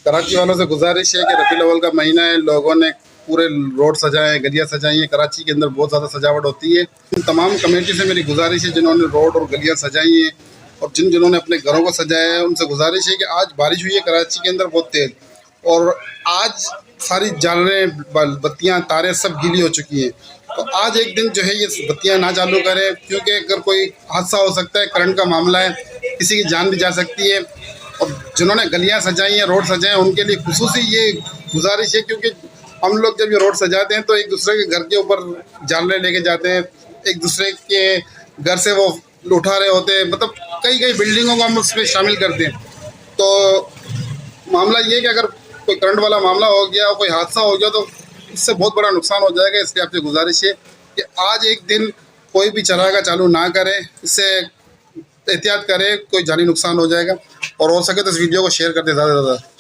कराची वालों से गुजारिश है कि रबीउल अव्वल का महीना है, लोगों ने पूरे रोड सजाए हैं, गलियां सजाई हैं। कराची के अंदर बहुत ज़्यादा सजावट होती है। तमाम कमेटी से मेरी गुजारिश है जिन्होंने रोड और गलियां सजाई हैं और जिन्होंने अपने घरों को सजाया है, उनसे गुजारिश है कि आज बारिश हुई है कराची के अंदर बहुत तेज़, और आज सारी जालें, बत्तियां, तारें सब गीली हो चुकी हैं। तो आज एक दिन जो है ये बत्तियां ना चालू करें, क्योंकि अगर कोई हादसा हो सकता है, करंट का मामला है, किसी की जान भी जा सकती है। और जिन्होंने गलियां सजाई हैं, रोड सजाए हैं, उनके लिए खुसूसी ये गुजारिश है, क्योंकि हम लोग जब ये रोड सजाते हैं तो एक दूसरे के घर के ऊपर जानवरें लेके जाते हैं, एक दूसरे के घर से वो उठा रहे होते हैं, मतलब कई कई बिल्डिंगों को हम उसमें शामिल करते हैं। तो मामला ये है कि अगर कोई करंट वाला मामला हो गया, कोई हादसा हो गया, तो इससे बहुत बड़ा नुकसान हो जाएगा। इसलिए आपसे गुजारिश है कि आज एक दिन कोई भी चरागाह चालू ना करे, इससे एहतियात करें, कोई जानी नुकसान हो जाएगा। और हो सके तो इस वीडियो को शेयर करते ज़्यादा से ज़्यादा।